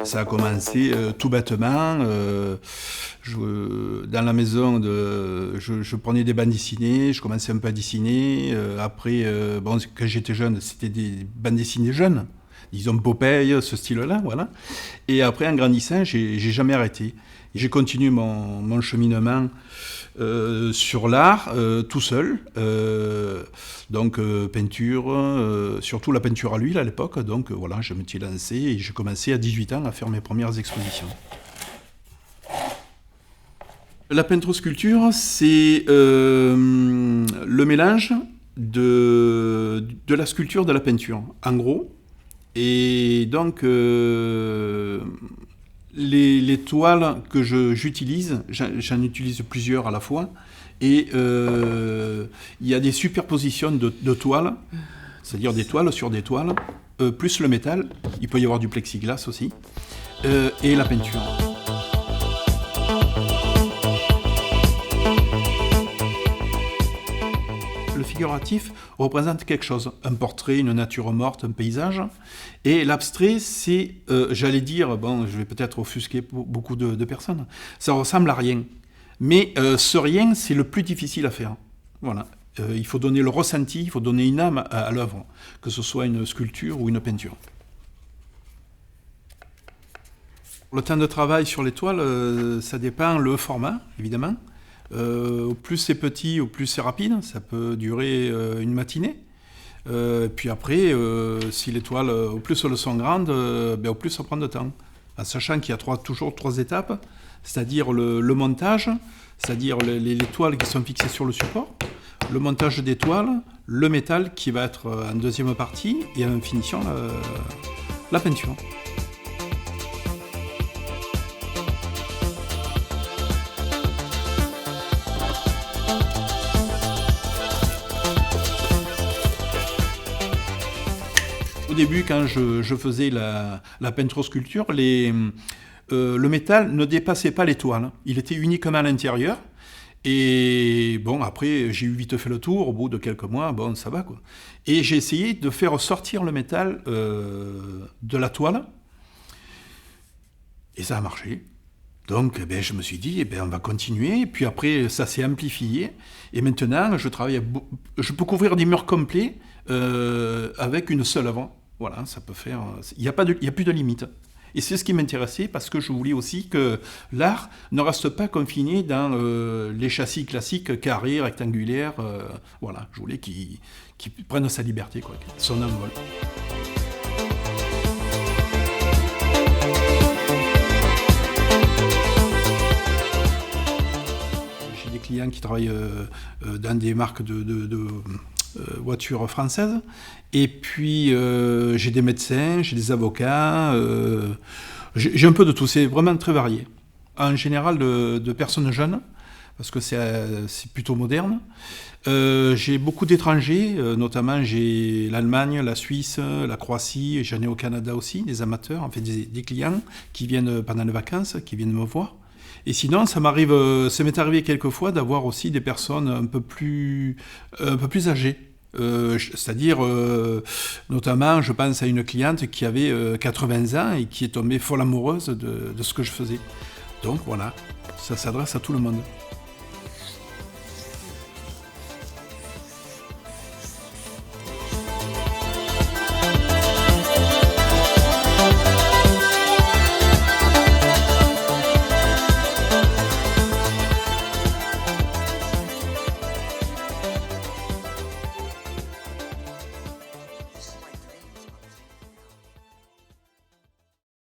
Ça a commencé tout bêtement. Dans la maison, je prenais des bandes dessinées, je commençais un peu à dessiner. Après, quand j'étais jeune, c'était des bandes dessinées jeunes, disons Popeye, ce style-là, voilà. Et après, en grandissant, j'ai jamais arrêté. Et j'ai continué mon cheminement sur l'art tout seul. Donc peinture, surtout la peinture à l'huile à l'époque. Donc voilà, je me suis lancé et j'ai commencé à 18 ans à faire mes premières expositions. La peintre-sculpture, c'est le mélange de la sculpture de la peinture, en gros. Et donc, les toiles que j'utilise, j'en utilise plusieurs à la fois. Et il y a des superpositions de toiles, c'est-à-dire des toiles sur des toiles, plus le métal, il peut y avoir du plexiglas aussi, et la peinture. Le figuratif représente quelque chose, un portrait, une nature morte, un paysage. Et l'abstrait, c'est, j'allais dire, bon, je vais peut-être offusquer beaucoup de personnes, ça ressemble à rien. Mais ce rien, c'est le plus difficile à faire. Voilà. Il faut donner le ressenti, il faut donner une âme à l'œuvre, que ce soit une sculpture ou une peinture. Le temps de travail sur les toiles, ça dépend le format, évidemment. Au plus c'est petit, au plus c'est rapide, ça peut durer une matinée. Puis après, si les toiles, au plus elles sont grandes, au plus ça prend de temps. En sachant qu'il y a toujours trois étapes, c'est-à-dire le montage, c'est-à-dire les toiles qui sont fixées sur le support, le montage des toiles, le métal qui va être en deuxième partie, et en finition, la peinture. Au début, quand je faisais la peinture-sculpture, le métal ne dépassait pas les toiles. Il était uniquement à l'intérieur. Et bon, après, j'ai eu vite fait le tour. Au bout de quelques mois, bon, ça va, quoi. Et j'ai essayé de faire sortir le métal de la toile. Et ça a marché. Donc, je me suis dit, on va continuer. Et puis après, ça s'est amplifié. Et maintenant, je peux couvrir des murs complets avec une seule œuvre. Voilà, ça peut faire. Il n'y a plus de limite. Et c'est ce qui m'intéressait parce que je voulais aussi que l'art ne reste pas confiné dans les châssis classiques carrés, rectangulaires. Voilà, je voulais qu'il prenne sa liberté, quoi, son envol. J'ai des clients qui travaillent dans des marques de voitures françaises. Et puis, j'ai des médecins, j'ai des avocats, j'ai un peu de tout, c'est vraiment très varié. En général, de personnes jeunes, parce que c'est plutôt moderne. J'ai beaucoup d'étrangers, notamment j'ai l'Allemagne, la Suisse, la Croatie, j'en ai au Canada aussi, des amateurs, en fait des clients qui viennent pendant les vacances, qui viennent me voir. Et sinon, ça m'est arrivé quelquefois d'avoir aussi des personnes un peu plus âgées. C'est-à-dire, notamment, je pense à une cliente qui avait 80 ans et qui est tombée folle amoureuse de ce que je faisais. Donc voilà, ça s'adresse à tout le monde.